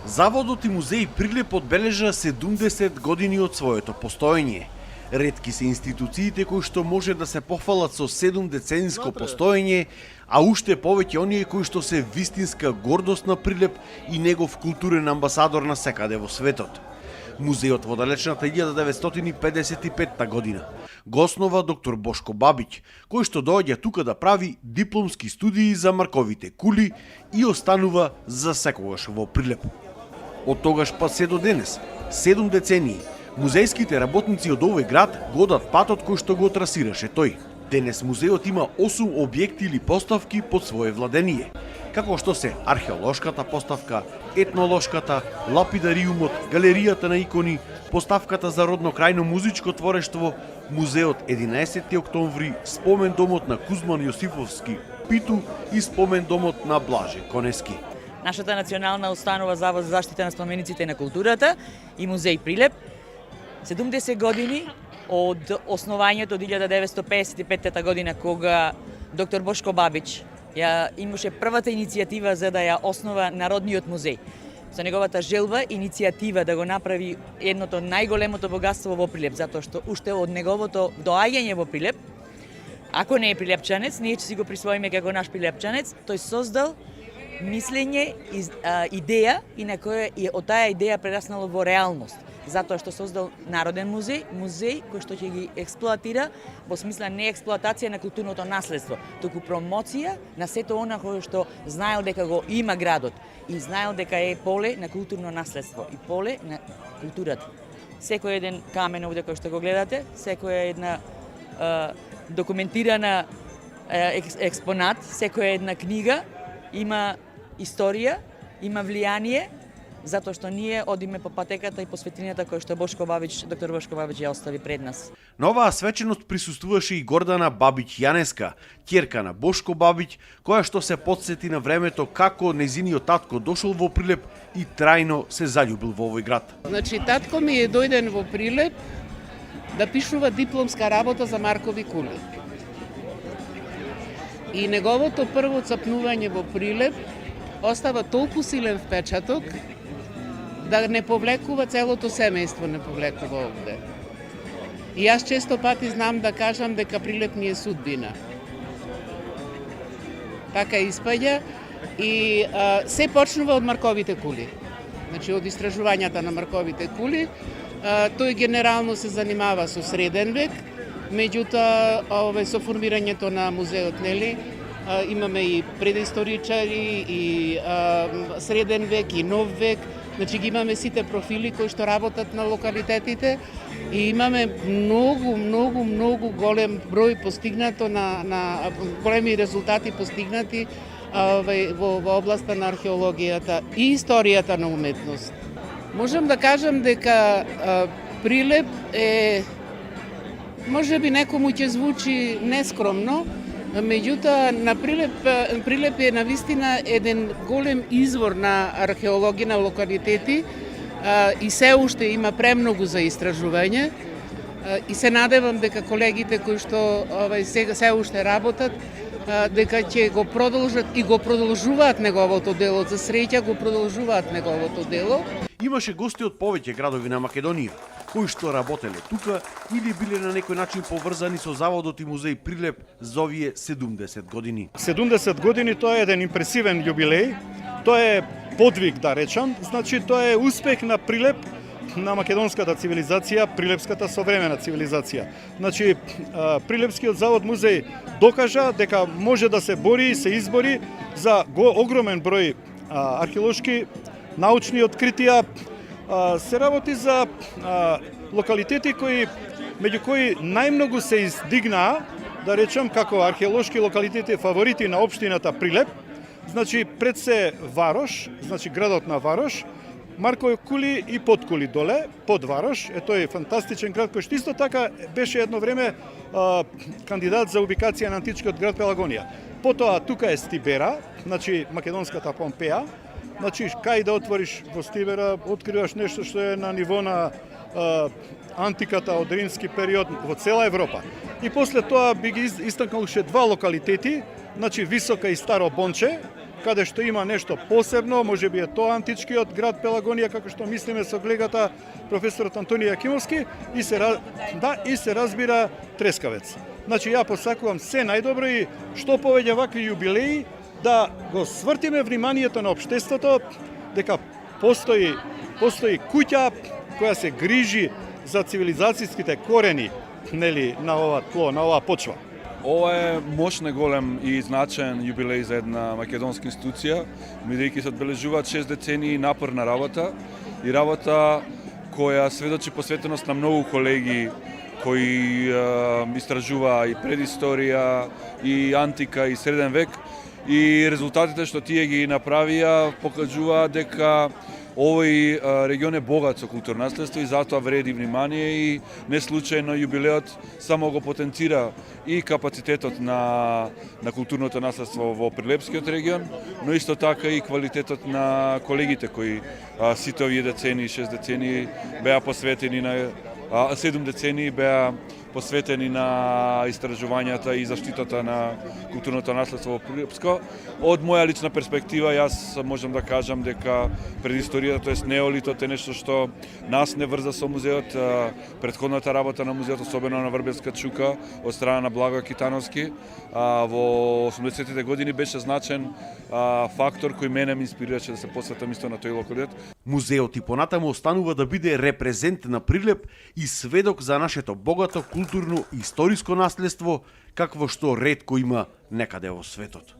Заводот и музеј Прилеп одбележа 70 години од своето постоење. Ретки се институциите кои што може да се похвалат со 7-децениско постоење, а уште повеќе оние кои што се вистинска гордост на Прилеп и негов културен амбасадор на секаде во светот. Музејот во далечната 1955 година го основа доктор Бошко Бабиќ, кој што доаѓа тука да прави дипломски студии за марковите кули и останува за секогаш во Прилеп. Од тогаш па се до денес, 7 децении, музејските работници од овој град го одат патот кој што го трасираше тој. Денес музејот има 8 објекти или поставки под свое владение, како што се археолошката поставка, етнолошката, лапидариумот, галеријата на икони, поставката за родно крајно музичко творештво, музеот 11. октомври, спомен домот на Кузман Јосифовски Питу и спомен домот на Блаже Конески. Нашата национална установа Завод за заштита на спомениците на културата и музеј Прилеп 70 години од основањето од 1955 година, кога доктор Бошко Бабиќ ја имаше првата иницијатива за да ја основа Народниот музеј. Со неговата желба, иницијатива да го направи едното најголемото богатство во Прилеп, затоа што уште од неговото доаѓање во Прилеп, ако не е прилепчанец, ние ќе си го присвоиме како наш прилепчанец, тој создал мислење, идеја и на која и од таа идеја прераснало во реалност. Затоа што создал Народен музеј, музеј кој што ќе ги експлоатира во смисла не експлоатација на културното наследство, туку промоција на сето она кое што знаел дека го има градот и знаел дека е поле на културно наследство и поле на културата. Секој еден камен овде кој што го гледате, секоја една документирана експонат, секоја една книга има историја, има влијание, затоа што ние одиме по патеката и по светлината која што доктор Бошко Бабиќ ја остави пред нас. На оваа свеченост присуствуваше и Гордана Бабиќ Јанеска, ќерка на Бошко Бабиќ, која што се потсети на времето како нејзиниот татко дошол во Прилеп и трајно се заљубил во овој град. Значи, татко ми е дојден во Прилеп да пишува дипломска работа за маркови кули. И неговото прво цапнување во Прилеп остава толку силен впечаток да не повлекува целото семејство, не повлекува овде. И јас често пати знам да кажам дека Прилеп ни е судбина. Така испаѓа и се почнува од марковите кули. Значи, од истражувањата на марковите кули, тој генерално се занимава со среден век, меѓутоа со формирањето на музеот, нели, имаме и предисторичари, и среден век, и нов век, значи ги имаме сите профили кои што работат на локалитетите и имаме многу голем број постигнато на големи резултати постигнати во областа на археологијата и историјата на уметност. Можам да кажам дека Прилеп е, можеби некому ќе звучи нескромно, меѓутоа на Прилеп е навистина еден голем извор на археологија на локалитети и се уште има премногу за истражување и се надевам дека колегите кои што сега се уште работат дека ќе го продолжат и го продолжуваат неговото дело, за среќа го продолжуваат неговото дело. Имаше гости од повеќе градови на Македонија, кои што работеле тука или биле на некој начин поврзани со Заводот и музеј Прилеп за овие 70 години. 70 години тоа е еден импресивен јубилеј, тоа е подвиг, да речам, значи тоа е успех на Прилеп, на македонската цивилизација, прилепската современа цивилизација. Значи, Прилепскиот завод музеј докажа дека може да се бори и се избори за огромен број археолошки научни откритија, се работи за локалитети меѓу кои најмногу се издигнаа, да речем, како археолошки локалитети фаворити на општината Прилеп. Значи, пред се Варош, значи градот на Варош, маркови кули и Подкули доле, под Варош, е тој фантастичен град кој што исто така беше едно време кандидат за убикација на античкиот град Пелагонија. Потоа тука е Стибера, значи македонската Помпеја. Значи, кај да отвориш во Стибера, откриваш нешто што е на ниво на антиката од римски период во цела Европа. И после тоа би ги истакнал уште два локалитети, значи Висока и Старо Бонче, каде што има нешто посебно, можеби е тоа античкиот град Пелагонија, како што мислиме со колегата професорот Антони Јакимовски, и се разбира трескавец. Значи, ја посакувам се најдобро и што повеќе вакви јубилеи, да го свртиме вниманието на општеството, дека постои куќа која се грижи за цивилизацијските корени, нели, на ова тло, на оваа почва. Ова е мощно голем и значаен јубилеј за една македонска институција, бидејќи се одбележуваат 6 децении напорна работа и работа која сведочи посветеност на многу колеги кои истражуваа и предисторија, и антика, и среден век, и резултатите што тие ги направија покажуваат дека овој регион е богат со културно наследство и затоа вреди внимание и не случајно јубилеот само го потенцира и капацитетот на културното наследство во Прилепскиот регион, но исто така и квалитетот на колегите кои сите овие децении, 6 децении беа посветени на 7 децении беа посветени на истражувањата и заштитата на културното наследство во Прилепско. Од моја лична перспектива, јас можам да кажам дека предисторијата, тоест неолитот, е нешто што нас не врза со музеот. Претходната работа на музеот, особено на Врбевска чука, од страна на Благо Китановски, во 80-тите години беше значен фактор кој мене ме инспирираше да се посветам исто на тој локалитет. Музеот и понатаму останува да биде репрезент на Прилеп и сведок за нашето богато културно и историско наследство, какво што ретко има некаде во светот.